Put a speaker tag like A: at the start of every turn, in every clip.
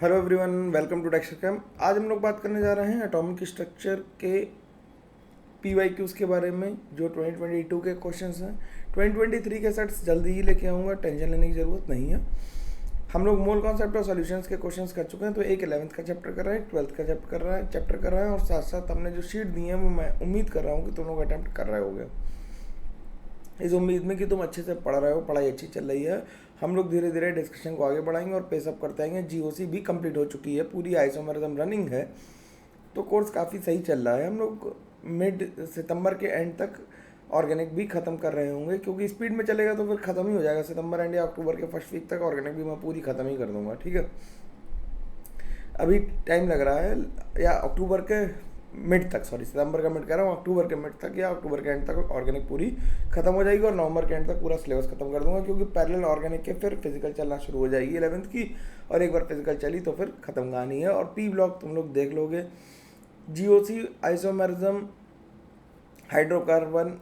A: Hello everyone, welcome to Texture Cam. आज हम लोग बात करने जा रहे हैं एटॉमिक स्ट्रक्चर के पीवाईक्यूज़ के बारे में जो 2022 के क्वेश्चंस हैं। 2023 के सेट्स जल्दी ही लेके आऊँगा, टेंशन लेने की ज़रूरत नहीं है। हम लोग मोल कॉन्सेप्ट और सॉल्यूशंस के क्वेश्चंस कर चुके हैं, तो एक 11th का चैप्टर कर रहे हैं, 12th का चैप्टर कर रहे हैं और साथ साथ हमने जो शीट दी है वो मैं उम्मीद कर रहा हूँ कि तुम लोग अटैम्प्ट कर रहे होगे, इस उम्मीद में कि तुम अच्छे से पढ़ रहे हो, पढ़ाई अच्छी चल रही है। हम लोग धीरे धीरे डिस्कशन को आगे बढ़ाएंगे और पेसअप करते आएंगे। जीओसी भी कंप्लीट हो चुकी है, पूरी आइसोमेरिज्म रनिंग है, तो कोर्स काफ़ी सही चल रहा है। हम लोग मिड सितंबर के एंड तक ऑर्गेनिक भी ख़त्म कर रहे होंगे, क्योंकि स्पीड में चलेगा तो फिर ख़त्म ही हो जाएगा। सितंबर एंड या अक्टूबर के फर्स्ट वीक तक ऑर्गेनिक भी मैं पूरी ख़त्म ही कर दूंगा, ठीक है। अभी टाइम लग रहा है, या अक्टूबर के मिड तक, सॉरी सितंबर का मिड कह रहा हूँ, अक्टूबर के मिड तक या अक्टूबर के एंड तक ऑर्गेनिक पूरी खत्म हो जाएगी और नवंबर के एंड तक पूरा सिलेबस खत्म कर दूंगा, क्योंकि पैरेलल ऑर्गेनिक के फिर फिजिकल चलना शुरू हो जाएगी 11th की, और एक बार फिजिकल चली तो फिर खत्म कहानी है। और पी ब्लॉक तुम लोग देख लोगे, GOC isomerism, hydrocarbon,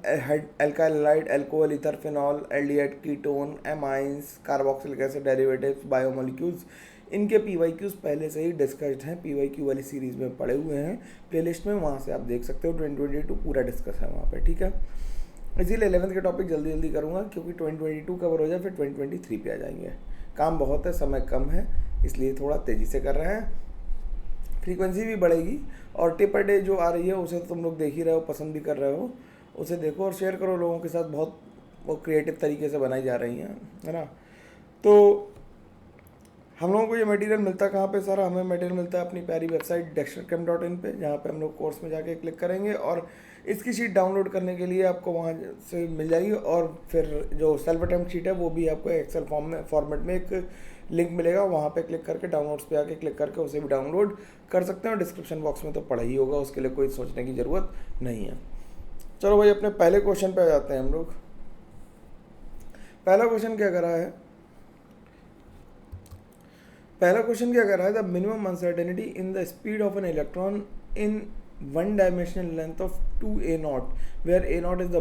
A: alkyl halide, alcohol, ether, phenol, aldehyde, ketone, amines, carboxylic acid derivatives, biomolecules, इनके पीवाईक्यूज पहले से ही डिस्कस्ड हैं, पीवाईक्यू वाली सीरीज में पड़े हुए हैं प्लेलिस्ट में, वहाँ से आप देख सकते हो। 2022 पूरा डिस्कस है वहाँ पे, ठीक है। इसीलिए 11th के टॉपिक जल्दी जल्दी करूँगा, क्योंकि 2022 कवर हो जाए फिर 2023 पे आ जाएंगे। काम बहुत है, समय कम है, इसलिए थोड़ा तेज़ी से कर रहे हैं। फ्रीक्वेंसी भी बढ़ेगी और डे पर डे जो आ रही है उसे तो तुम लोग देख ही रहे हो, पसंद भी कर रहे हो, उसे देखो और शेयर करो लोगों के साथ। बहुत वो क्रिएटिव तरीके से बनाई जा रही हैं, है ना। तो हम लोगों को ये मटेरियल मिलता कहाँ पे सारा? हमें मटेरियल मिलता है अपनी प्यारी वेबसाइट dexterchem.in पे, जहाँ पे हम लोग कोर्स में जाके क्लिक करेंगे और इसकी शीट डाउनलोड करने के लिए आपको वहाँ से मिल जाएगी। और फिर जो सेल्फ अटेम्प्ट शीट है वो भी आपको एक्सेल फॉर्मेट में एक लिंक मिलेगा, वहाँ पे क्लिक करके डाउनलोड्स पे आके क्लिक करके उसे भी डाउनलोड कर सकते हैं। और डिस्क्रिप्शन बॉक्स में तो पड़ा ही होगा, उसके लिए कोई सोचने की ज़रूरत नहीं है। चलो भाई, अपने पहले क्वेश्चन पे आ जाते हैं हम लोग। पहला क्वेश्चन क्या कर रहा है? पहला क्वेश्चन क्या कर रहा है? The minimum uncertainty in the speed of an electron in one dimensional length of 2a0, where a0 is the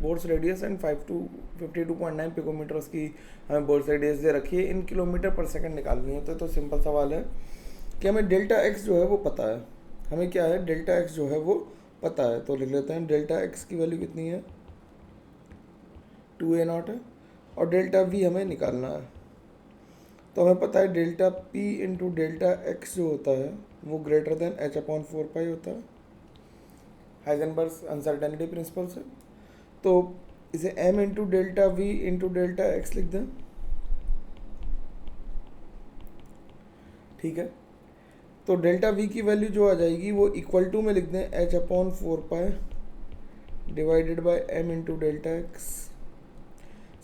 A: Bohr's radius and 5 to 52.9 picometres की हमें बोर्स रेडियस दे रखी है, इन किलोमीटर पर सेकंड निकालनी है। तो सिंपल सवाल है कि हमें डेल्टा एक्स जो है वो पता है। हमें क्या है? डेल्टा एक्स जो है वो पता है, तो लिख लेते हैं डेल्टा एक्स की वैल्यू कितनी है? 2a0 है। और डेल्टा वी हमें निकालना है, तो हमें पता है delta P into delta x जो होता है वो ग्रेटर देन h/4 होता है, हाइजेनबर्ग्स अनसर्टेनिटी प्रिंसिपल से। तो इसे m into delta v into delta x लिख दें, ठीक है। तो डेल्टा वी की वैल्यू जो आ जाएगी वो इक्वल टू में लिख दें h/4 divided by m into delta x.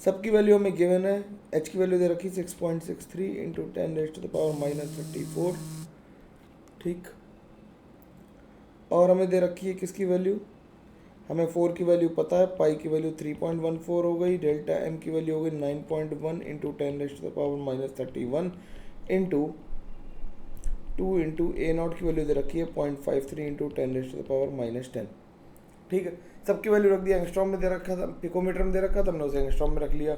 A: सबकी वैल्यू हमें गिवन है, h की वैल्यू दे रखी 6.63 इंटू 10⁻⁻34, ठीक। और हमें दे रखी है किसकी वैल्यू? हमें 4 की वैल्यू पता है, पाई की वैल्यू 3.14 हो गई, डेल्टा m की वैल्यू हो गई 9.1 इंटू 10⁻⁻31 इंटू 2 इंटू a0 की वैल्यू दे रखी है 0.53 इंटू 10⁻10, ठीक है। सबकी वैल्यू रख दिया, एंगस्ट्रॉम में दे रखा था, पिकोमीटर में दे रखा था, हमने उसे एंगस्ट्रॉम में रख लिया।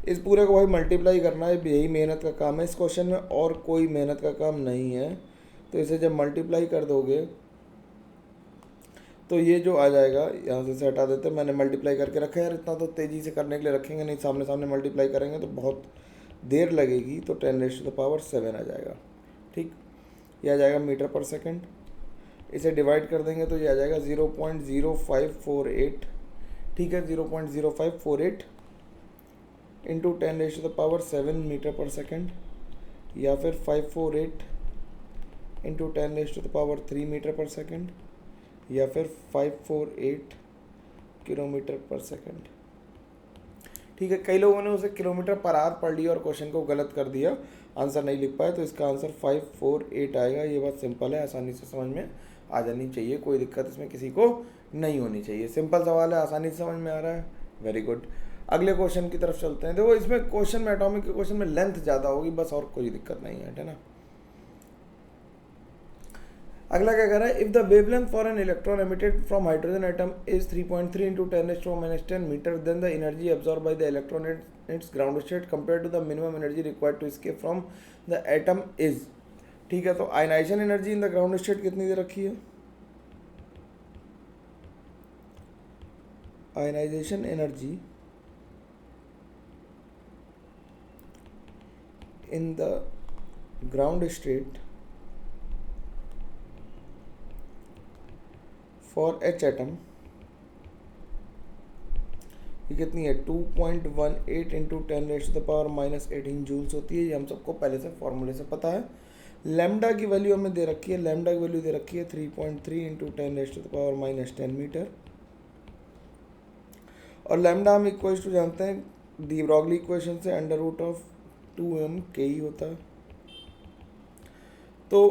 A: इस पूरे को भाई मल्टीप्लाई करना है, यही मेहनत का काम है इस क्वेश्चन में, और कोई मेहनत का काम नहीं है। तो इसे जब मल्टीप्लाई कर दोगे तो ये जो आ जाएगा, यहाँ से हटा देते हैं, मैंने मल्टीप्लाई करके रखा है यार, इतना तो तेज़ी से करने के लिए रखेंगे नहीं, सामने सामने मल्टीप्लाई करेंगे तो बहुत देर लगेगी, तो 10⁻7 आ जाएगा, ठीक। यह आ जाएगा मीटर पर सेकेंड। इसे डिवाइड कर देंगे तो ये आ जाएगा 0.0548, ठीक है, 0.0548 इंटू 10⁻7 मीटर पर सेकेंड, या फिर 548 इंटू 10⁻3 मीटर पर सेकेंड, या फिर 548 किलोमीटर पर सेकेंड, ठीक है। कई लोगों ने उसे किलोमीटर पर आवर पढ़ लिया और क्वेश्चन को गलत कर दिया, आंसर नहीं लिख पाए, तो इसका आंसर 548 आएगा। ये बात सिंपल है, आसानी से समझ में आ जानी चाहिए, कोई दिक्कत इसमें किसी को नहीं होनी चाहिए। सिंपल सवाल है, आसानी से समझ में आ रहा है, वेरी गुड। अगले क्वेश्चन की तरफ चलते हैं। देखो इसमें क्वेश्चन में, एटॉमिक के क्वेश्चन में लेंथ ज़्यादा होगी बस, और कोई दिक्कत नहीं है ना। अगला क्या कह रहा है? If the wavelength for an electron emitted from hydrogen atom is 3.3 into 10⁻10 metre, then the energy absorb by the electron in its ground state compare to the minimum energy required to escape from the atom is ठीक है, तो ionisation energy in the ground state कितनी दे रखी है? Ionisation energy in the ground state for H atom ये कितनी है? 2.18 इंटू 10⁻⁻18 जूल्स होती है। ये हम सबको पहले से फॉर्मूले से पता है। लैम्डा की वैल्यू हमें दे रखी है, लैम्डा की वैल्यू दे रखी है 3.3 इंटू 10⁻⁻10 मीटर। और लैम्डा हम इक्वल्स टू जानते हैं डी ब्रॉगली इक्वेशन से √2m के होता है। तो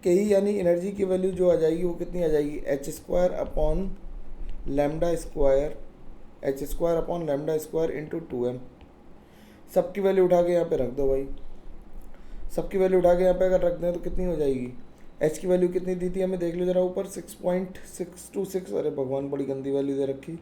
A: के यानी एनर्जी की वैल्यू जो आ जाएगी वो कितनी आ जाएगी? h² upon lambda square, h² upon lambda square into 2m। सबकी वैल्यू उठा के यहाँ पे रख दो भाई, सबकी वैल्यू उठा के यहाँ पे अगर रख दें तो कितनी हो जाएगी? h की वैल्यू कितनी दी थी हमें, देख लो जरा ऊपर 6.626। अरे भगवान बड़ी गंदी वैल्यू दे रखी,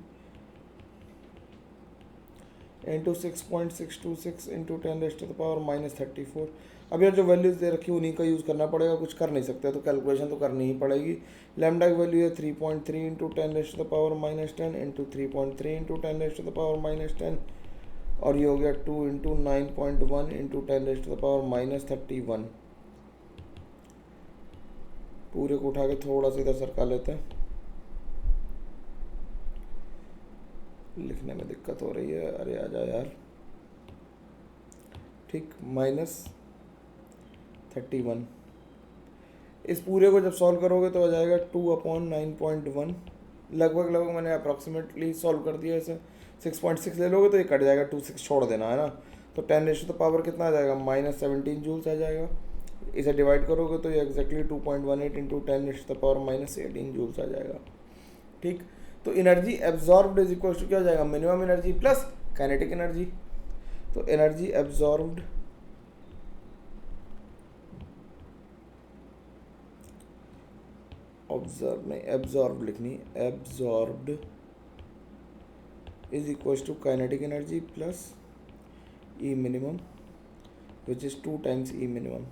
A: इंटू 6.626 इंटू 10⁻⁻34। अब यार जो वैल्यूज दे रखी है उन्हीं का यूज़ करना पड़ेगा, कुछ कर नहीं सकते, तो कैलकुलेशन तो करनी ही पड़ेगी। लैम्डा की वैल्यू है 3.3 इंटू 10⁻⁻10 इंटू 3.3 इंटू 10⁻⁻10 और ये हो गया 2 इंटू 9.1 इंटू 10⁻31। पूरे को उठा के थोड़ा सा इधर सरका लेते हैं, लिखने में दिक्कत हो रही है। अरे आ जा यार, ठीक, -31। इस पूरे को जब सॉल्व करोगे तो आ जाएगा 2/9.1। लगभग मैंने अप्रॉक्सीमेटली सॉल्व कर दिया। ऐसे 6.6 ले लोगे तो ये कट जाएगा, 2/6 छोड़ देना है ना। तो 10⁻⁻ कितना आ जाएगा? -17 जूल्स आ जाएगा। इसे डिवाइड करोगे तो ये एग्जैक्टली 2.18 इंटू 10⁻⁻18 जूल्स आ जाएगा। ठीक, तो energy absorbed is equal to क्या हो जाएगा? Minimum energy plus kinetic energy. तो एनर्जी एब्जॉर्ब्ड एब्जॉर्ब लिखनी, absorbed is equal to kinetic energy plus E minimum which is 2 times E minimum.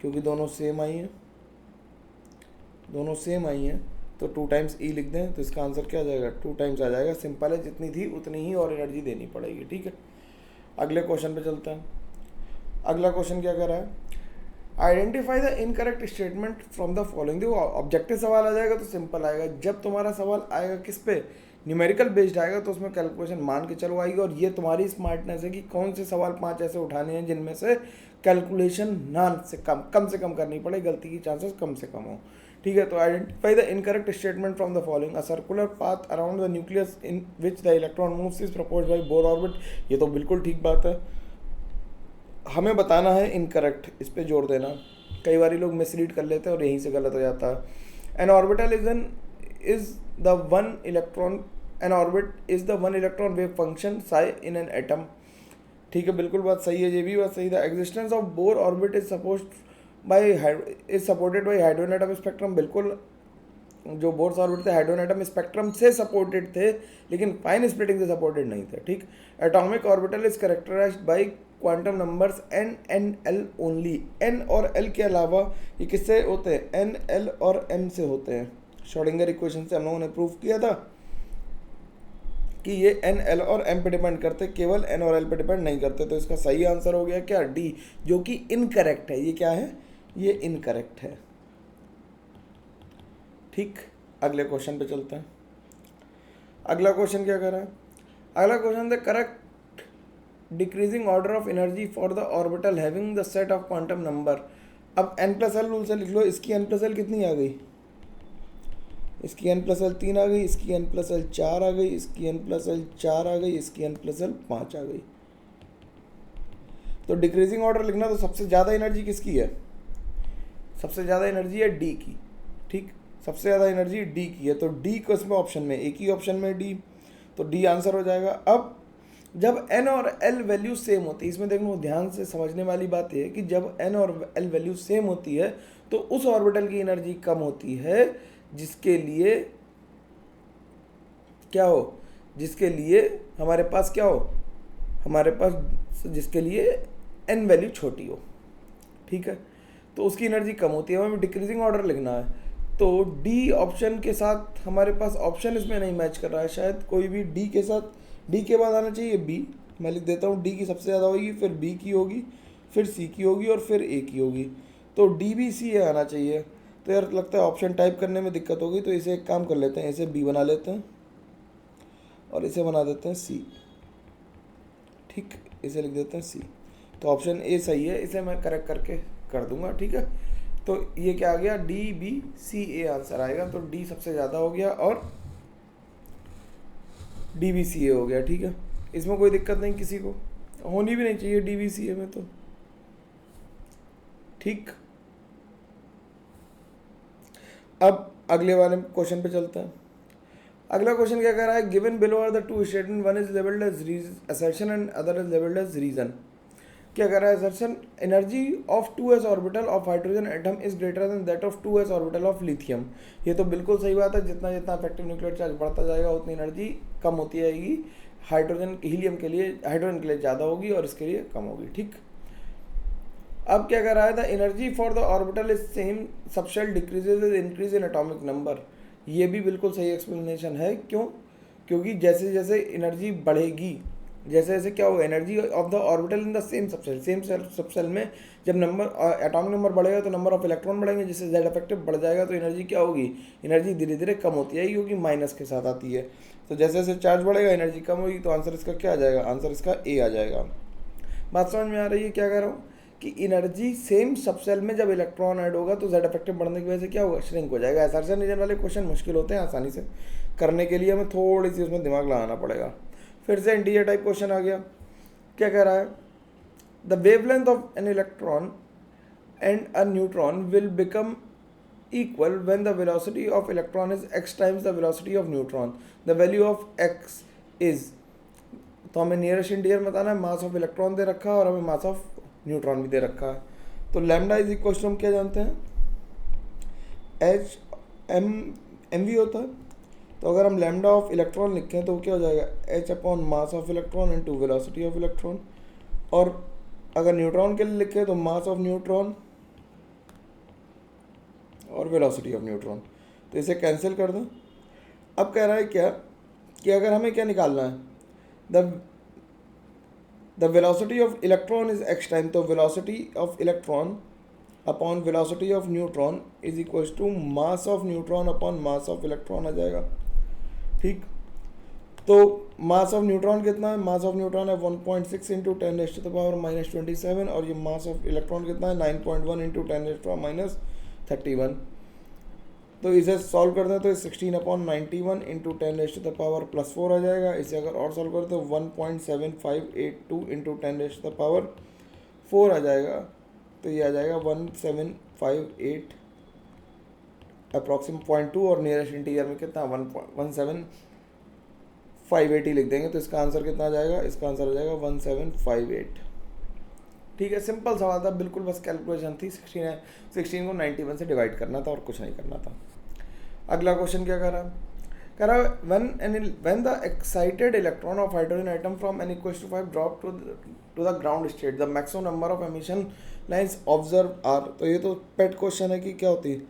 A: क्योंकि दोनों सेम आई हैं, तो 2 टाइम्स ई लिख दें तो इसका आंसर क्या आ जाएगा? 2 टाइम्स आ जाएगा। सिंपल है, जितनी थी उतनी ही और एनर्जी देनी पड़ेगी। ठीक है, अगले क्वेश्चन पे चलते हैं। अगला क्वेश्चन क्या कर रहा है? Identify the incorrect statement from the following. देखो ऑब्जेक्टिव सवाल आ जाएगा तो सिंपल आएगा। जब तुम्हारा सवाल आएगा किस पे? न्यूमेरिकल बेस्ड आएगा तो उसमें कैलकुलेशन मान के चलो आएगी। और ये तुम्हारी स्मार्टनेस है कि कौन से सवाल 5 ऐसे उठाने हैं जिनमें से कैलकुलेशन से कम करनी पड़े, गलती की चांसेस कम से कम हो। ठीक है, तो identify the incorrect statement from the following. A circular path around the nucleus in which the electron moves is proposed by Bohr orbit. ये तो बिल्कुल ठीक बात है, हमें बताना है इनकरेक्ट, इस पे जोर देना। कई बार लोग मिसरीड कर लेते हैं और यहीं से गलत हो जाता है। N orbital is the one electron N orbit is the one electron wave function psi in an atom. ठीक है, बिल्कुल बात सही है, ये भी बात सही है। The existence of Bohr orbit is supported by hydrogen atom spectrum. बिल्कुल, जो बोर्स ऑर्बिट थे हाइड्रोजन एटम स्पेक्ट्रम से सपोर्टेड थे, लेकिन फाइन स्प्लिटिंग से सपोर्टेड नहीं थे। ठीक, atomic orbital is characterised by quantum numbers n n l only. n और l के अलावा ये किससे होते हैं? n l और m से होते हैं। श्रोडिंगर इक्वेशन से हम लोगों ने प्रूव किया था कि ये n l और m पे डिपेंड करते, केवल n और l पे डिपेंड नहीं करते। तो इसका सही आंसर हो गया क्या? डी, जो कि इनकरेक्ट है। ये क्या है? ये इनकरेक्ट है। ठीक, अगले क्वेश्चन पे चलते हैं। अगला क्वेश्चन क्या कर रहा है? अगला question the correct decreasing order of energy for the orbital having the set of quantum number. अब n+l रूल से लिख लो। इसकी n+l कितनी आ गई? इसकी n+l 3 आ गई, इसकी n+l 4 आ गई, इसकी n+l 4 आ गई, इसकी n+l 5 आ गई। तो डिक्रीजिंग ऑर्डर लिखना, तो सबसे ज़्यादा एनर्जी किसकी है? सबसे ज़्यादा एनर्जी है डी की। ठीक, सबसे ज़्यादा एनर्जी डी की है, तो डी को इसमें ऑप्शन में, एक ही ऑप्शन में डी, तो डी आंसर हो जाएगा। अब जब n और l वैल्यू सेम होती है, इसमें देखो ध्यान से समझने वाली बात है कि जब n और l वैल्यू सेम होती है तो उस ऑर्बिटल की एनर्जी कम होती है जिसके लिए क्या हो? जिसके लिए हमारे पास क्या हो? हमारे पास जिसके लिए n वैल्यू छोटी हो। ठीक है, तो तो उसकी एनर्जी कम होती है, हमें डिक्रीजिंग ऑर्डर लिखना है। तो डी ऑप्शन के साथ हमारे पास ऑप्शन इसमें नहीं मैच कर रहा है, शायद कोई भी डी के साथ, डी के बाद आना चाहिए बी। मैं लिख देता हूँ डी की सबसे ज़्यादा होगी, फिर बी की होगी, फिर सी की होगी और फिर ए की होगी। तो डी बी सी ए आना चाहिए। तो यार लगता है ऑप्शन टाइप करने में दिक्कत होगी, तो इसे एक काम कर लेते हैं, इसे बी बना लेते हैं और इसे बना देते हैं सी। ठीक, इसे लिख देते हैं सी। तो ऑप्शन ए सही है, इसे मैं करेक्ट करके कर दूंगा। ठीक है, तो ये क्या आ गया, D B C A answer आएगा। तो डी सबसे ज़्यादा हो गया और डी बी सी ए हो गया। ठीक है, इसमें कोई दिक्कत नहीं, किसी को होनी भी नहीं चाहिए डी बी सी ए में तो। ठीक, अब अगले वाले क्वेश्चन पे चलते हैं। अगला क्वेश्चन क्या कह रहा है, given below are the two statement, one is labelled as assertion and other is labelled as reason. क्या कह रहा है, assertion, energy of 2s orbital of hydrogen atom is greater than that of 2s orbital of lithium. ये तो बिल्कुल सही बात है, जितना जितना इफेक्टिव न्यूक्लियर चार्ज बढ़ता जाएगा उतनी एनर्जी कम होती जाएगी। हाइड्रोजन हीलियम के लिए, हाइड्रोजन के लिए ज़्यादा होगी और इसके लिए कम होगी। ठीक, अब क्या कर रहा है, the energy for the orbital is same subshell decreases with increase in atomic number. ये भी बिल्कुल सही एक्सप्लेनेशन है। क्यों? क्योंकि जैसे जैसे एनर्जी बढ़ेगी, जैसे जैसे क्या होगा, energy of the orbital in the same subshell, same subshell में जब नंबर एटॉमिक नंबर बढ़ेगा तो नंबर ऑफ इलेक्ट्रॉन बढ़ेंगे, जिससे जेड इफेक्टिव बढ़ जाएगा। तो एनर्जी क्या होगी, एनर्जी धीरे धीरे कम होती है क्योंकि माइनस के साथ आती है। तो जैसे जैसे चार्ज बढ़ेगा एनर्जी कम होगी। तो आंसर इसका क्या आ जाएगा, आंसर इसका ए आ जाएगा। बात समझ में आ रही है क्या कह रहा हूँ, कि एनर्जी सेम सबसेल में जब इलेक्ट्रॉन ऐड होगा तो जेड इफेक्टिव बढ़ने की वजह से क्या होगा, श्रिंक हो जाएगा। असर्शन रीजन वाले क्वेश्चन मुश्किल होते हैं, आसानी से करने के लिए हमें थोड़ी सी उसमें दिमाग लगाना पड़ेगा। फिर से इंटीजर टाइप क्वेश्चन आ गया। क्या कह रहा है, the wavelength of an electron and a neutron will become equal when the velocity of electron is x times the velocity of neutron. The value of x is, तो हमें nearest integer बताना है, मास of electron दे रखा है और हमें मास of neutron भी दे रखा है। तो लैम्डा इज इक्वल टू हम क्या जानते हैं, एच एम वी होता है। तो अगर हम लैम्डा ऑफ इलेक्ट्रॉन लिखें तो क्या हो जाएगा, H upon mass of electron into velocity of electron. और अगर न्यूट्रॉन के लिए लिखें तो मास ऑफ न्यूट्रॉन और वेलोसिटी ऑफ न्यूट्रॉन। तो इसे कैंसिल कर दो। अब कह रहा है क्या, कि अगर हमें क्या निकालना है, the velocity of electron is x time. तो velocity of electron upon velocity of neutron is equal to mass of neutron upon mass of electron आ जाएगा। ठीक, तो मास ऑफ न्यूट्रॉन कितना है, मास ऑफ न्यूट्रॉन है 1.6 इंटू 10⁻⁻27 और ये मास ऑफ इलेक्ट्रॉन कितना है 9.1 इंटू 10⁻31। तो इसे सॉल्व करते हैं तो 16/91 इंटू 10⁻+4 आ जाएगा। इसे अगर और सॉल्व करते तो 1.7582 इंटू 10⁻4 आ जाएगा। तो ये आ जाएगा 1758 अप्रॉक्सीमेट 0.2 और नियरेस्ट इंटीजर में कितना 17580 लिख देंगे। तो इसका आंसर कितना आ जाएगा, इसका आंसर आ जाएगा 1758। ठीक है, सिंपल सवाल था बिल्कुल, बस कैलकुलेशन थी। 16 को 91 से डिवाइड करना था और कुछ नहीं करना था। अगला क्वेश्चन क्या कर रहा है, कह रहा है when the excited electron of hydrogen atom from n = 5 drop to the ground state the maximum number of emission lines observe are. तो ये तो पेट क्वेश्चन है कि क्या होती है,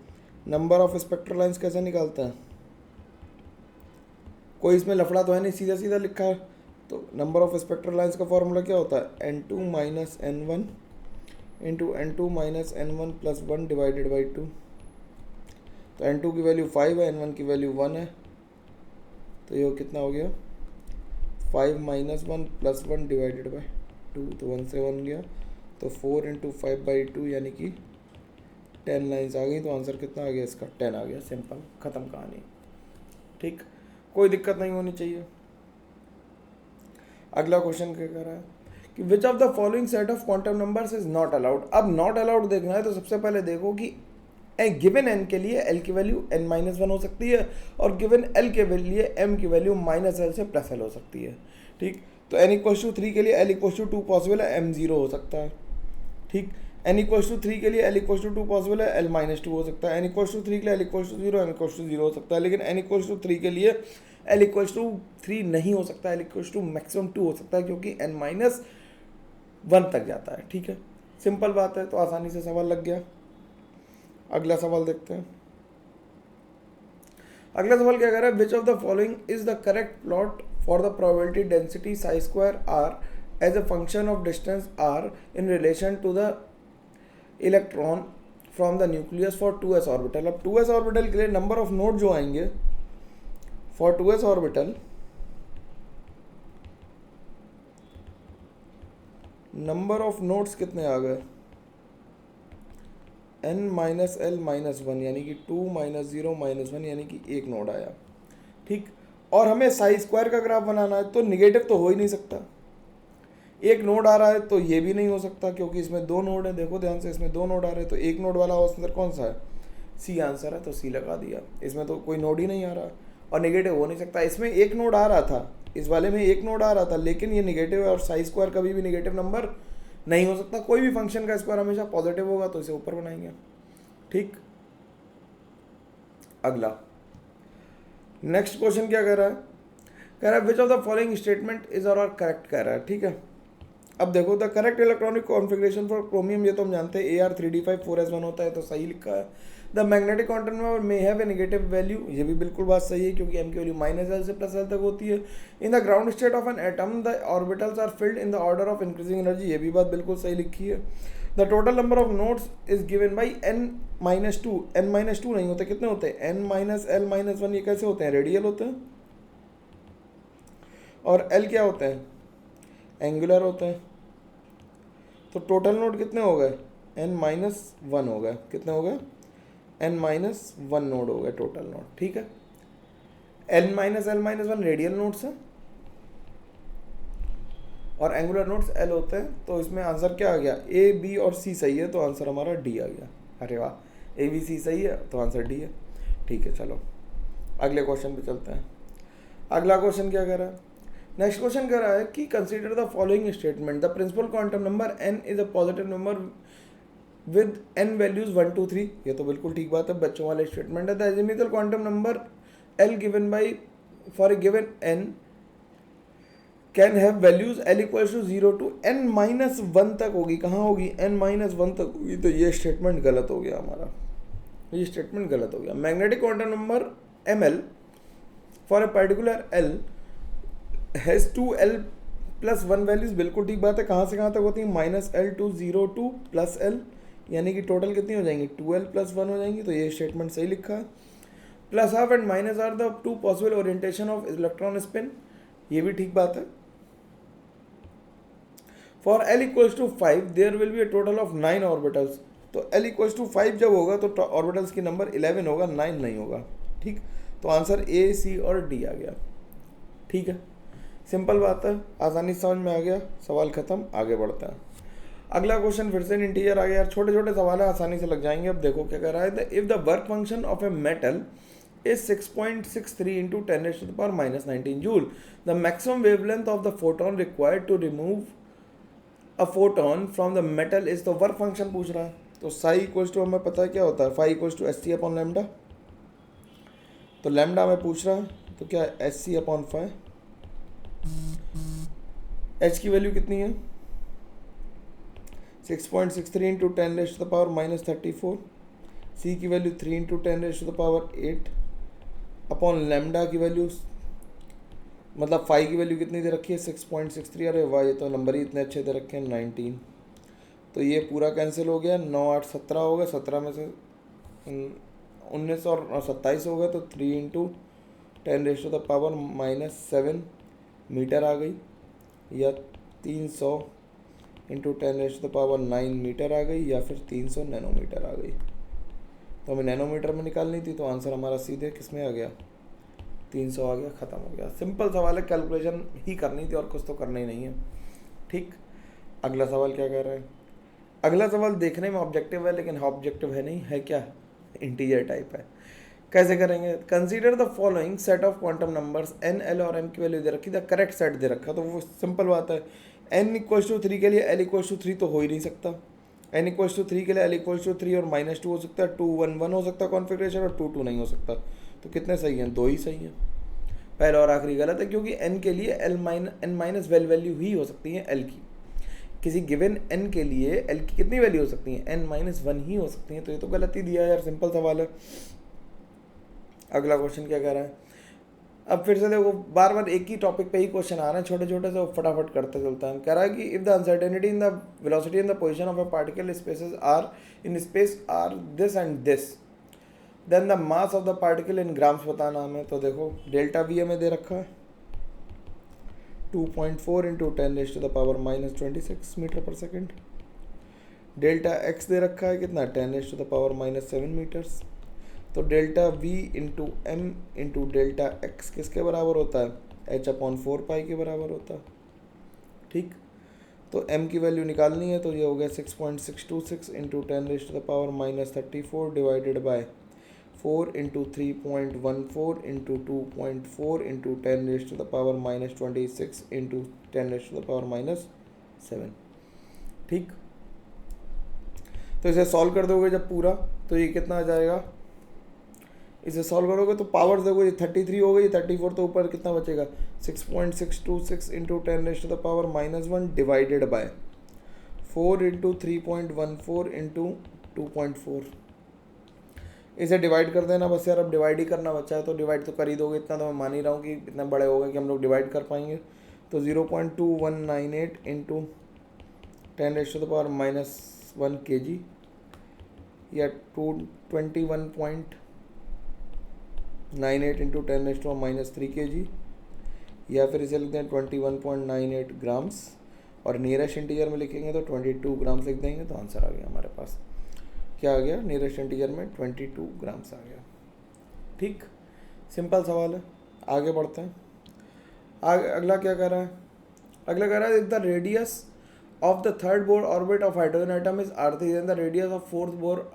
A: नंबर ऑफ स्पेक्ट्रल लाइन्स कैसे निकालते हैं। कोई इसमें लफड़ा तो है नहीं, सीधा सीधा लिखा है। तो नंबर ऑफ स्पेक्ट्रल लाइन्स का फॉर्मूला क्या होता है, n2 - n1 into n2 - n1 + 1 divided by 2। तो n2 की वैल्यू 5 है, n1 की वैल्यू 1 है। तो ये कितना हो गया, 5 - 1 + 1 डिवाइडेड बाई 2। तो 1 से 1 गया। तो 4 इंटू 5/2 यानी कि 10 लाइन्स आ गई। तो आंसर कितना आ गया, इसका 10 आ गया। सिंपल, ख़त्म कहानी। ठीक, कोई दिक्कत नहीं होनी चाहिए। अगला क्वेश्चन क्या कर रहा है कि विच of the following set of quantum numbers is not allowed. अब नॉट अलाउड देखना है तो सबसे पहले देखो कि गिवन n के लिए l की वैल्यू n-1 हो सकती है और गिवन l के लिए m की वैल्यू -l से +l हो सकती है। ठीक, तो n = 3 के लिए l = 2 पॉसिबल है, m 0 हो सकता है। ठीक, n = 3 के लिए l = 2 पॉसिबल है, l -2 हो सकता है। n = 3 के लिए l = 0, m = 0 हो सकता है। लेकिन n = 3 के लिए l = 3 नहीं हो सकता, l = मैक्सिमम 2 हो सकता है क्योंकि n-1 तक जाता है। ठीक है, सिंपल बात है, तो आसानी से सवाल लग गया। अगला सवाल देखते हैं। अगला सवाल क्या कह रहा है, which of the following is the correct plot for the probability density psi square r as a function of distance r in relation to the electron from the nucleus for 2s orbital. अब 2s orbital के लिए number of node जो आएंगे for 2s orbital, number of nodes कितने आ गए, n minus L minus one, यानी कि 2 minus 0 minus 1, यानी कि एक नोड आया। ठीक, और हमें साई स्क्वायर का ग्राफ बनाना है, तो निगेटिव तो हो ही नहीं सकता। एक नोड आ रहा है तो ये भी नहीं हो सकता, क्योंकि इसमें दो नोड है। देखो ध्यान से, इसमें दो नोड आ रहे हैं, तो एक नोड वाला आंसर कौन सा है, सी आंसर है, तो सी लगा दिया। इसमें तो कोई नोड ही नहीं आ रहा और निगेटिव हो नहीं सकता। इसमें एक नोड आ रहा था, इस वाले में एक नोड आ रहा था, लेकिन ये निगेटिव है और साई स्क्वायर कभी भी निगेटिव नंबर नहीं हो सकता। कोई भी फंक्शन का स्क्वायर हमेशा पॉजिटिव होगा, तो इसे ऊपर बनाएंगे। ठीक, अगला नेक्स्ट क्वेश्चन क्या कह रहा है, कह रहा है which of the following statement is और करेक्ट कह रहा है। ठीक है, अब देखो, the correct electronic configuration for chromium, ये तो हम जानते हैं Ar3d5 4s1 होता है, तो सही लिखा है। The magnetic quantum number may have a negative value, ये भी बिल्कुल बात सही है, क्योंकि m की वैल्यू -l से +l तक होती है। In the ground state of an atom the orbitals are filled in the order of increasing energy, ये भी बात बिल्कुल सही लिखी है। The total number of nodes is given by n-2, n-2 नहीं होते, कितने होते हैं, n-l-1, ये कैसे होते हैं, रेडियल होते हैं, और l क्या होते हैं, एंगुलर होते हैं। तो टोटल नोड कितने हो गए, n-1 हो गए, कितने हो गए, n-1 नोड हो गए टोटल नोड। ठीक है, n-l-1 रेडियल नोड्स हैं और एंगुलर नोड्स l होते हैं। तो इसमें आंसर क्या आ गया, ए बी और सी सही है, तो आंसर हमारा डी आ गया। अरे वाह, ए बी सी सही है, तो आंसर डी है। ठीक है, चलो अगले क्वेश्चन पे चलते हैं। अगला क्वेश्चन क्या कह रहा है, नेक्स्ट क्वेश्चन कह रहा है कि consider the following statement, the principal quantum number n is a positive number with n values 1 2 3, ये तो बिल्कुल ठीक बात है, बच्चों वाले स्टेटमेंट है। The azimuthal quantum number l given by for a given n can have values l equals to 0 to n-1 तक होगी। कहाँ होगी, n-1 तक होगी, तो ये स्टेटमेंट गलत हो गया हमारा, ये स्टेटमेंट गलत हो गया। Magnetic quantum number ml for a particular l has 2l+1 values, बिल्कुल ठीक बात है। कहाँ से कहाँ तक होती है, -l टू 0 टू +l, यानी कि टोटल कितनी हो जाएंगी, 2l+1 हो जाएंगी, तो ये स्टेटमेंट सही लिखा है। +12 and minus are the two possible orientation of electron spin, ये भी ठीक बात है। For l equals to 5 there will be a total of 9 orbitals, तो l इक्वल्स टू 5 जब होगा तो ऑर्बिटल्स की नंबर 11 होगा, 9 नहीं होगा। ठीक, तो आंसर ए सी और डी आ गया। ठीक है, सिंपल बात है, आसानी से समझ में आ गया, सवाल खत्म, आगे बढ़ता है। अगला क्वेश्चन फिर से इंटीजर आ गया यार, छोटे छोटे सवाल है, आसानी से लग जाएंगे। अब देखो क्या कह रहा है, if the work function of a metal is 6.63 into 10 raised to the power -19 joule. The maximum wavelength of the photon required to remove a photon from the metal is, तो वर्क फंक्शन पूछ रहा है, तो Sai equals to हमें पता है क्या होता है, phi equals to S C upon lambda, तो लैम्डा हमें पूछ रहा है, तो क्या है S C upon phi. H की वैल्यू कितनी है, 6.63 into 10 raise to the power -34, C की value 3 into 10 raise to the power 8 upon lambda की वैल्यू, मतलब फाई की वैल्यू कितनी दे रखी है, 6.63, अरे वाह ये तो नंबर ही इतने अच्छे दे रखे हैं, 19, तो ये पूरा कैंसिल हो गया, 9 8 17 हो गया, 17 में से 19 और 27 हो गया, तो 3 into 10 raise to the power -7 metre आ गई, या 300 into 10 raise to the power 9 metre आ गई, या फिर 300 नैनोमीटर आ गई। तो हमें नैनोमीटर में निकालनी थी, तो आंसर हमारा सीधे किस में आ गया, 300 आ गया, ख़त्म हो गया। सिंपल सवाल है, कैलकुलेशन ही करनी थी और कुछ तो करना ही नहीं है। ठीक, अगला सवाल क्या कह रहा है, अगला सवाल देखने में ऑब्जेक्टिव है, लेकिन ऑब्जेक्टिव है नहीं, है क्या, इंटीजर टाइप है। कैसे करेंगे, consider the following set of quantum numbers n l और m की वैल्यू दे रखी, द करेक्ट सेट दे रखा, तो वो सिंपल बात है, n इक्वल्स टू 3 के लिए l इक्वल्स टू 3 तो हो ही नहीं सकता, n इक्वल्स टू 3 के लिए l इक्वल्स टू 3 और -2 हो सकता है, 2 1 1 हो सकता है कॉन्फ़िगरेशन, और 2 2 नहीं हो सकता। तो कितने सही हैं, 2 ही सही हैं, पहला और आखिरी गलत है, क्योंकि n के लिए n माइनस वैल्यू ही हो सकती है l की। किसी गिवन n के लिए l की कितनी वैल्यू हो सकती है, n-1 ही हो सकती है। तो ये तो गलत ही दिया यार, सिंपल सवाल है। अगला क्वेश्चन क्या कह रहा है, अब फिर से देखो बार बार एक ही टॉपिक पे ही क्वेश्चन आ रहे हैं, छोटे छोटे से फटाफट करते चलता है। कह रहा है कि if the uncertainty in the velocity in the position of a particle spaces are in space are this and this, then the mass of the particle in grams बताना हमें। तो देखो डेल्टा वी हमें दे रखा है 2.4 इंटू 10⁻⁻26 मीटर पर second. Delta x दे रखा है कितना, 10⁻⁻7 मीटर्स। तो delta v into m into delta x किसके बराबर होता है, h/4 के बराबर होता है। ठीक, तो m की वैल्यू निकालनी है, तो ये हो गया 6.626 into 10⁻34 divided by 4 into 3.14 into 2.4 into 10⁻⁻26 into 10⁻⁻7। ठीक, तो इसे सॉल्व कर दोगे जब पूरा, तो ये कितना आ जाएगा, इसे सॉल्व करोगे तो पावर देखो ये 33 हो गई, 34, तो ऊपर कितना बचेगा 6.626 into 10⁻⁻1 divided by 4 into 3.14 into 2.4। इसे डिवाइड कर देना बस यार, अब डिवाइड ही करना बचा है, तो डिवाइड तो कर ही दोगे, इतना तो मैं मान ही रहा हूँ कि इतने बड़े हो गए कि हम लोग डिवाइड कर पाएंगे। तो 0.2198 इंटू 10⁻⁻1 kg या 21.98 इंटू 10⁻³ kg, या फिर इसे लिखते हैं 21.98 ग्राम्स, और नियरेस्ट इंटीजर में लिखेंगे तो 22 ग्राम्स लिख देंगे, तो आंसर आ गया हमारे पास। क्या आ गया, नियरेस्ट इंटीजर में 22 ग्राम्स आ गया। ठीक, सिंपल सवाल है, आगे बढ़ते हैं। आगे अगला क्या कर रहा है, अगला कह रहा है if the radius of the third Bohr orbit of hydrogen atom is r3 then the radius of fourth Bohr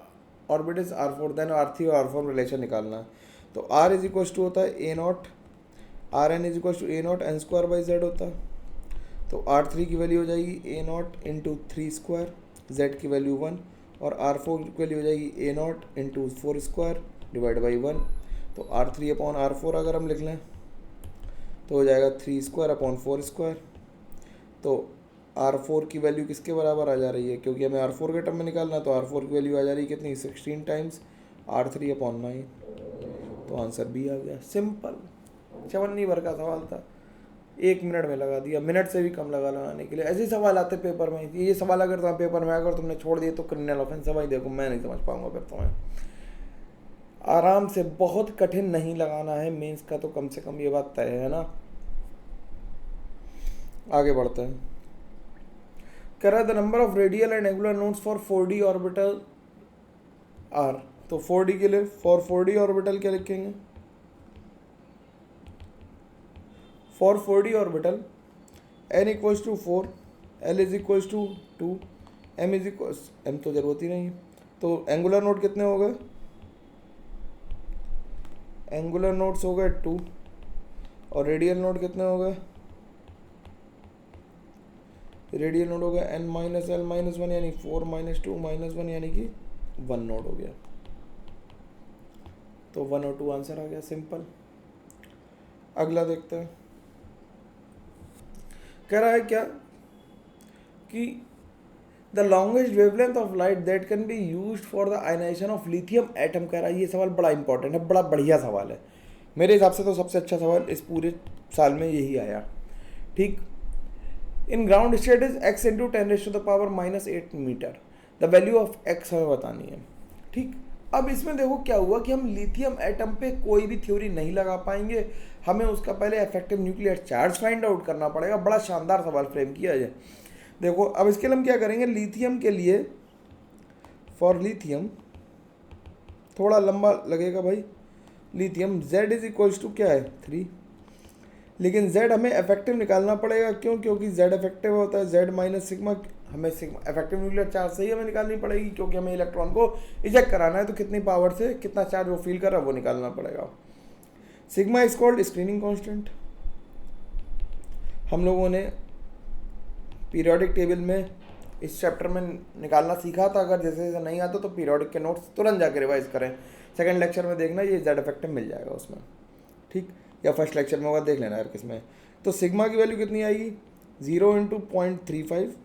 A: orbit is r4, then r3 और r4 रिलेशन निकालना है। तो r इज इक्वल टू होता है a0, rn is equal to a0 n² होता है। तो r3 की वैल्यू हो जाएगी a0 इंटू 3² z की वैल्यू 1, और r4 की वैल्यू हो जाएगी a0 इंटू 4² डिवाइड बाई 1। तो r3/r4 अगर हम लिख लें तो हो जाएगा 3² 4²। तो r4 की वैल्यू किसके बराबर आ जा रही है, क्योंकि हमें r4 के टर्म में निकालना, तो r4 की वैल्यू आ जा रही है कितनी, 16 टाइम्स r3/9। तो आंसर बी आ गया, सिंपल चवन्नी भर का सवाल था, 1 मिनट में लगा दिया, मिनट से भी कम लगाने के लिए। ऐसे सवाल आते पेपर में, ये सवाल अगर तुम्हें पेपर में अगर तुमने छोड़ दिए तो क्रिमिनल ऑफेंस है भाई। देखो मैं नहीं समझ पाऊंगा फिर तुम्हें, आराम से, बहुत कठिन नहीं लगाना है मेंस का, तो कम से कम ये बात तय है ना। आगे बढ़ते हैं। कह रहा है the number of radial and angular nodes for 4D orbital are. तो 4D के लिए, फॉर 4D ऑर्बिटल क्या लिखेंगे, for 4D orbital n equals to 4, l is equals to 2, m is equals, m तो जरूरत ही नहीं है। तो एंगुलर नोड कितने हो गए, एंगुलर नोड्स हो गए 2, और रेडियल नोड कितने हो गए, रेडियल नोड हो गया n-l-1 यानी 4-2-1 यानी कि 1 नोड हो गया। तो 1 और 2 आंसर आ गया, सिंपल। अगला देखते हैं, कह रहा है क्या कि the longest wavelength of light that can be used for the ionization of lithium atom. कह रहा है ये सवाल बड़ा इंपॉर्टेंट है, बड़ा बढ़िया सवाल है मेरे हिसाब से, तो सबसे अच्छा सवाल इस पूरे साल में यही आया। ठीक, in ground state is x into 10⁻⁻8 metre, the value of x हमें बतानी है। ठीक, अब इसमें देखो क्या हुआ कि हम लिथियम एटम पे कोई भी थ्योरी नहीं लगा पाएंगे, हमें उसका पहले effective nuclear charge find out करना पड़ेगा। बड़ा शानदार सवाल फ्रेम किया जाए। देखो अब इसके लिए हम क्या करेंगे, लिथियम के लिए, फॉर लिथियम थोड़ा लंबा लगेगा भाई, lithium z is equals to क्या है 3, लेकिन z हमें इफेक्टिव निकालना पड़ेगा। क्यों, क्योंकि z इफेक्टिव होता है z माइनस सिग्मा, हमें सिग्मा इफेक्टिव न्यूक्लियर चार्ज से ही हमें निकालनी पड़ेगी, क्योंकि हमें इलेक्ट्रॉन को इजेक्ट कराना है, तो कितनी पावर से कितना चार्ज वो फील कर रहा है वो निकालना पड़ेगा। Sigma is called screening constant. हम लोगों ने पीरियोडिक टेबल में इस चैप्टर में निकालना सीखा था, अगर जैसे जैसे नहीं आता तो पीरियोडिक के नोट्स तुरंत जाके रिवाइज करें, सेकंड लेक्चर में देखना ये z इफेक्टिव मिल जाएगा उसमें। ठीक, या फर्स्ट लेक्चर में होगा, देख लेना यार किसमें। तो सिग्मा की वैल्यू कितनी आएगी, 0 × 0.35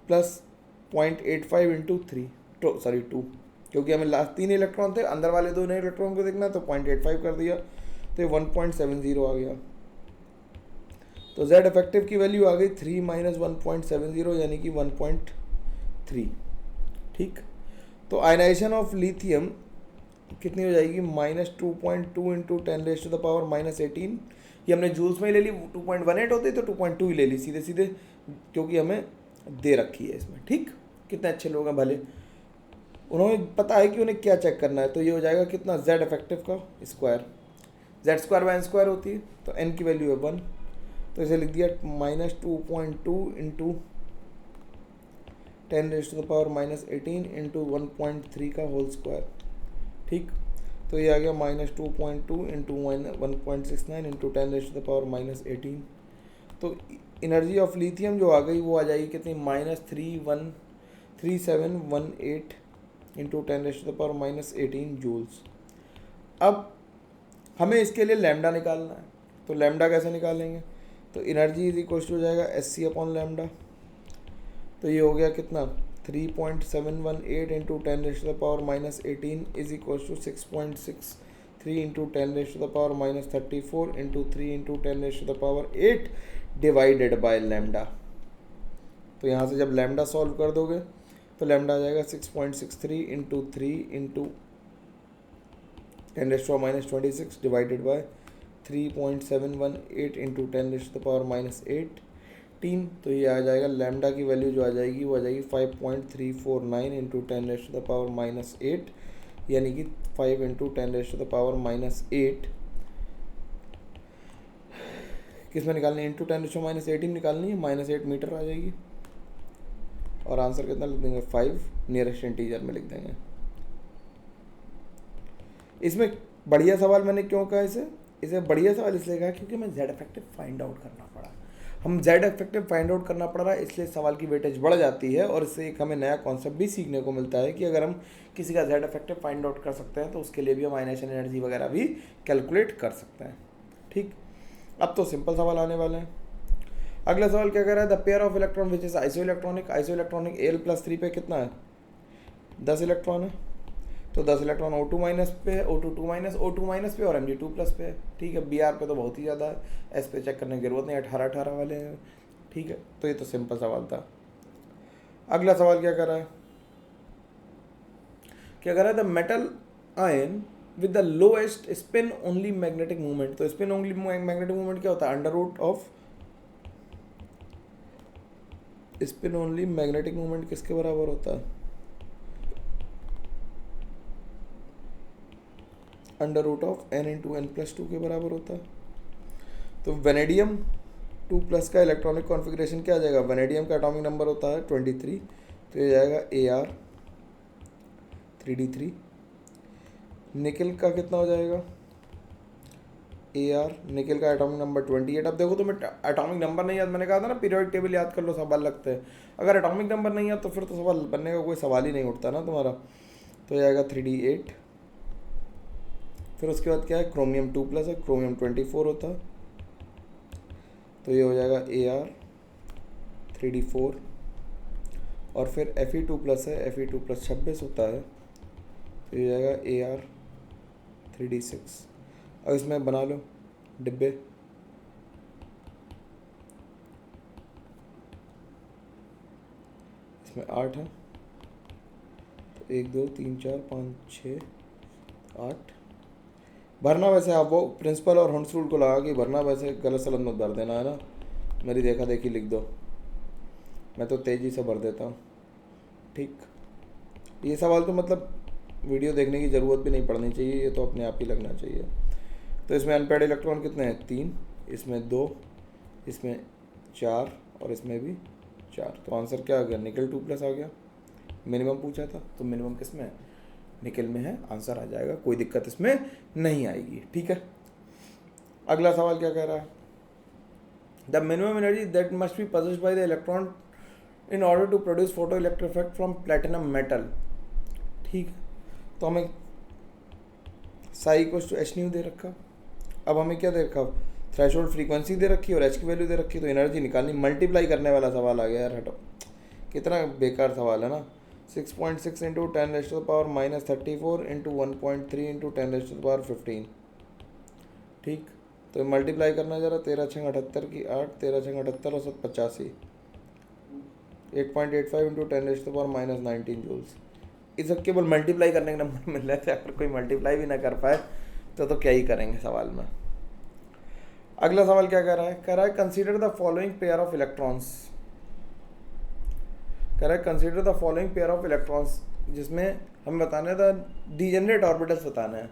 A: प्लस 0.85 इंटू 3 सॉरी 2, क्योंकि हमें लास्ट 3 इलेक्ट्रॉन थे, अंदर वाले 2 नए इलेक्ट्रॉन को देखना, तो 0.85 कर दिया, तो ये 1.70 आ गया। तो Z इफेक्टिव की वैल्यू आ गई 3 माइनस 1.70 यानी कि 1.3। ठीक, तो आयनाइजेशन ऑफ लिथियम कितनी हो जाएगी, -2.2 इंटू 10⁻⁻18। ये हमने जूल्स में ही ले ली, 2.18 होती तो 2.2 ही ले ली सीधे सीधे, क्योंकि हमें दे रखी है इसमें। ठीक, कितने अच्छे लोग हैं भले, उन्होंने पता है कि उन्हें क्या चेक करना है। तो ये हो जाएगा कितना, Z इफेक्टिव का स्क्वायर, Z² होती है, तो n की वैल्यू है 1, तो इसे लिख दिया -2.2 इंटू 10⁻⁻18 इंटू 1.3 का होल स्क्वायर। ठीक, तो ये आ गया -2.2 इंटू 1.69 इंटू 10⁻⁻18। तो एनर्जी ऑफ लिथियम जो आ गई वो आ जाएगी कितनी, -3718 इंटू 10⁻⁻18 जूल्स। अब हमें इसके लिए लैम्डा निकालना है, तो लैम्डा कैसे निकालेंगे, तो एनर्जी इज इक्वल टू हो जाएगा Sc/λ। तो ये हो गया कितना, 3.718 into 10⁻⁻18 is equal to 6.63 into 10⁻⁻34 into 3 into 10⁸ divided by lambda. तो यहाँ से जब लैम्डा सॉल्व कर दोगे तो लैम्डा आ जाएगा 6.63 into 3 into 10⁻⁻26 divided by 3.718 into 10⁻⁻18। तो ये आ जाएगा लैम्डा की वैल्यू जो आ जाएगी वो आ जाएगी 5.349 इंटू 10⁻⁻8 यानी कि 5 इंटू 10⁻⁻8 किस में निकालनी है, इंटू 10⁻⁻18 निकालनी है, -8 मीटर आ जाएगी। और आंसर कितना लिख देंगे, 5 नियरेस्ट इंटीजर में लिख देंगे। इसमें बढ़िया सवाल मैंने क्यों कहा इसे बढ़िया सवाल इसलिए कहा क्योंकि हमें Z इफेक्टिव फाइंड आउट करना पड़ा। हम Z इफेक्टिव फाइंड आउट करना पड़ रहा है, इसलिए सवाल की वेटेज बढ़ जाती है। और इससे एक हमें नया कॉन्सेप्ट भी सीखने को मिलता है कि अगर हम किसी का Z इफेक्टिव फाइंड आउट कर सकते हैं तो उसके लिए भी हम आयनाइजेशन एनर्जी वगैरह भी कैलकुलेट कर सकते हैं। ठीक, अब तो सिंपल सवाल आने वाले हैं। अगला सवाल क्या कर रहा है, the pair of electron which is isoelectronic Al+3 पे कितना है, 10 इलेक्ट्रॉन है। तो 10 इलेक्ट्रॉन O2 माइनस पे है, O2 माइनस पे और Mg2 प्लस पे है। ठीक है, Br पे तो बहुत ही ज़्यादा है, S पे चेक करने की जरूरत नहीं, 18 वाले हैं। ठीक है, तो ये तो सिंपल सवाल था। अगला सवाल क्या कर रहा है, the metal ion with the lowest spin only magnetic movement. तो स्पिन ओनली मैग्नेटिक मूवमेंट क्या होता है, under root of spin only magnetic movement किसके बराबर होता है, under root of n into n+2 के बराबर होता है। तो वेनेडियम 2+ का इलेक्ट्रॉनिक कॉन्फ़िगरेशन क्या आ जाएगा, वेनेडियम का एटॉमिक नंबर होता है 23, तो ये जाएगा Ar 3d3। निकल का कितना हो जाएगा, Ar निकल का एटॉमिक नंबर 28। अब देखो तुम्हें एटॉमिक नंबर नहीं याद, मैंने कहा था ना पीरियोडिक टेबल याद कर लो, सवाल लगते हैं। अगर एटॉमिक नंबर नहीं याद तो फिर तो सवाल बनने का कोई सवाल ही नहीं उठता ना तुम्हारा। तो जाएगा 3d8। फिर उसके बाद क्या है, क्रोमियम 2+ है, क्रोमियम 24 होता है, तो ये हो जाएगा Ar 3d4। और फिर Fe2+ है, Fe2+ 26 होता है, तो ये जाएगा Ar 3d6। अब इसमें बना लो डिब्बे, इसमें 8 है, तो 1 2 3 4 5 6 8 भरना। वैसे आप वो प्रिंसिपल और हंस रूल को लगा के भरना, वैसे गलत सलत मत भर देना है ना, मेरी देखा देखी लिख दो, मैं तो तेज़ी से भर देता हूँ। ठीक, ये सवाल तो मतलब वीडियो देखने की ज़रूरत भी नहीं पड़नी चाहिए, ये तो अपने आप ही लगना चाहिए। तो इसमें अनपेड इलेक्ट्रॉन कितने हैं, 3, इसमें 2, इसमें 4 और इसमें भी 4। तो आंसर क्या आ गया, निकल 2+ आ गया। मिनिमम पूछा था तो मिनिमम किस में है, निकल में है, आंसर आ जाएगा, कोई दिक्कत इसमें नहीं आएगी। ठीक है, अगला सवाल क्या कह रहा है, the minimum energy that must be possessed by the electron in order to produce photo electric effect from platinum metal. ठीक है, तो हमें साई को h दे रखा। अब हमें क्या दे रखा, थ्रेशोल्ड फ्रीक्वेंसी दे रखी है और h की वैल्यू दे रखी है। तो एनर्जी निकालनी, मल्टीप्लाई करने वाला सवाल आ गया यार, हटो कितना बेकार सवाल है ना। 6.6 इंटू 10⁻⁻34 इंटू 1.3 इंटू 10⁻15। ठीक, तो मल्टीप्लाई करना जरा, 13 छंग 78 की 8, 13 छंग 78 और 7 85, 8.85 इंटू 10⁻19 जूल्स। इस सब केवल मल्टीप्लाई करने के नंबर मिल रहे थे, अगर कोई मल्टीप्लाई भी ना कर पाए तो क्या ही करेंगे सवाल में। अगला सवाल क्या कह रहा है consider the following pair of electrons. कह रहा है consider the following pair of electrons, जिसमें हमें बताना था डीजेनरेट ऑर्बिटल्स बताना है।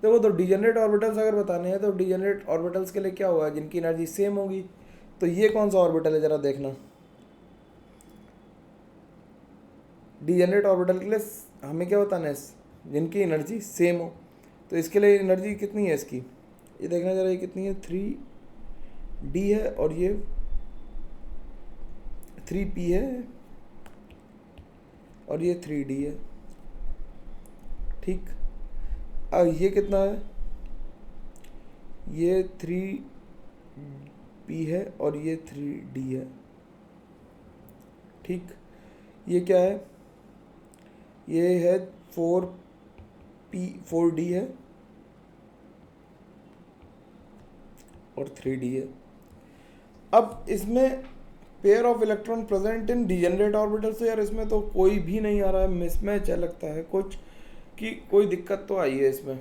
A: देखो, तो डीजेनरेट ऑर्बिटल्स अगर बताने हैं तो डीजेनरेट ऑर्बिटल्स के लिए क्या होगा, जिनकी एनर्जी सेम होगी। तो ये कौन सा ऑर्बिटल है जरा देखना। डीजेनरेट ऑर्बिटल के लिए हमें क्या बताना है, जिनकी एनर्जी सेम हो। तो इसके लिए एनर्जी कितनी है इसकी, ये देखना जरा, ये कितनी है, 3d है और ये 3p है और ये 3d है। ठीक, अब ये कितना है, ये 3p है और ये 3d है। ठीक, ये क्या है, ये है 4d है और 3d है। अब इसमें pair of electron present in degenerate orbital से, यार इसमें तो कोई भी नहीं आ रहा है, मिसमैच है लगता है कुछ, कि कोई दिक्कत तो आई है इसमें।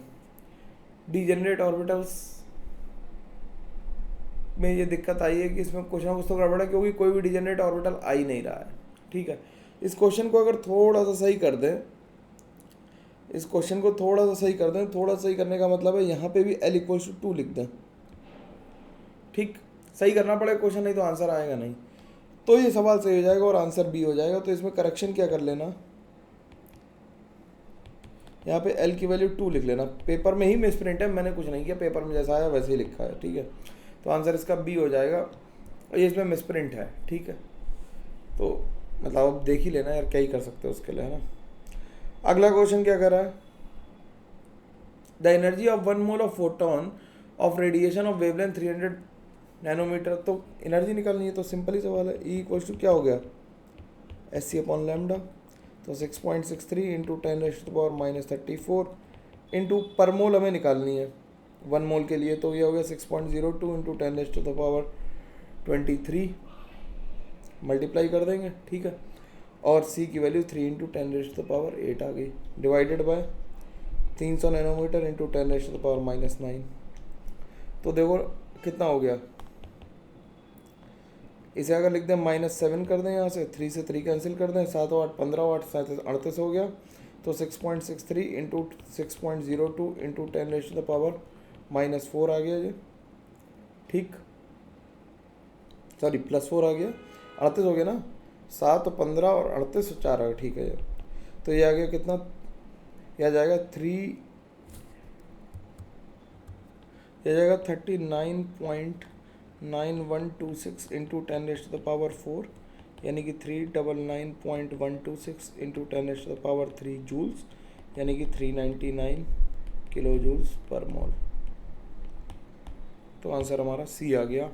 A: डीजेनरेट ऑर्बिटल्स में ये दिक्कत आई है कि इसमें कुछ ना कुछ तो गड़बड़ है, क्योंकि कोई भी डीजेनरेट ऑर्बिटल आ ही नहीं रहा है। ठीक है, इस क्वेश्चन को अगर थोड़ा सा सही कर दें, इस क्वेश्चन को थोड़ा सा सही कर दें, थोड़ा सही करने का मतलब है यहाँ पे भी L=2 लिख दें। ठीक, सही करना पड़ेगा क्वेश्चन, नहीं तो आंसर आएगा नहीं। तो ये सवाल सही हो जाएगा और आंसर बी हो जाएगा। तो इसमें करेक्शन क्या कर लेना, यहाँ पे L की वैल्यू 2 लिख लेना। पेपर में ही मिसप्रिंट है, मैंने कुछ नहीं किया, पेपर में जैसा आया वैसे ही लिखा है। ठीक है, तो आंसर इसका बी हो जाएगा और ये इसमें मिसप्रिंट है। ठीक है, तो मतलब अब देख ही लेना यार, क्या ही कर सकते हो उसके लिए, है ना। अगला क्वेश्चन क्या कर रहा है, the energy of 1 mole of photon of radiation of wavelength 300 nanometre. तो एनर्जी निकालनी है, तो सिंपल ही सवाल है, E क्या हो गया, Sc/λ। तो 6.63 इंटू 10⁻⁻34 इंटू पर मोल हमें निकालनी है 1 मोल के लिए। तो ये हो गया 6.02 इंटू 10⁻23 मल्टीप्लाई कर देंगे। ठीक है, और C की वैल्यू 3 इंटू 10⁸ आ गई, डिवाइडेड बाय 300 नैनोमीटर इंटू 10⁻⁻9। तो देखो कितना हो गया, इसे अगर लिख दें -7 कर दें, यहाँ से 3 से 3 कैंसिल कर दें, 7 और 8 15 और 8 7 38 हो गया। तो 6.63 इंटू 6.02 इंटू 10⁻⁻4 आ गया ये। ठीक, सॉरी +4 आ गया, 38 हो गया ना, 7 15 और 38 और 4 आ गया। ठीक है, तो ये आ गया कितना, यह आ जाएगा 39.9126 इंटू 10⁻4, यानी कि 399.126 इंटू 10⁻3 जूल्स, यानी कि 399 किलो जूल्स पर मोल। तो आंसर हमारा सी आ गया।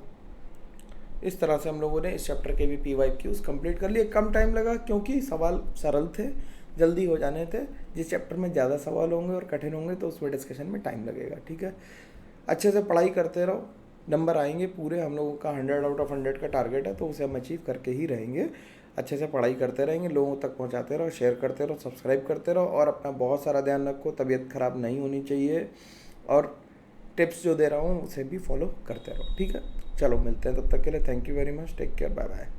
A: इस तरह से हम लोगों ने इस चैप्टर के भी PYQs कंप्लीट कर लिए। कम टाइम लगा क्योंकि सवाल सरल थे, जल्दी हो जाने थे। जिस चैप्टर में ज़्यादा सवाल होंगे और कठिन होंगे तो उसमें डिस्कशन में टाइम लगेगा। ठीक है, अच्छे से पढ़ाई करते रहो, नंबर आएंगे पूरे। हम लोगों का 100 आउट ऑफ 100 का टारगेट है, तो उसे हम अचीव करके ही रहेंगे। अच्छे से पढ़ाई करते रहेंगे, लोगों तक पहुंचाते रहो, शेयर करते रहो, सब्सक्राइब करते रहो और अपना बहुत सारा ध्यान रखो। तबीयत ख़राब नहीं होनी चाहिए और टिप्स जो दे रहा हूँ उसे भी फॉलो करते रहो। ठीक है, चलो मिलते हैं, तब तक के लिए thank you very much, take care, bye bye.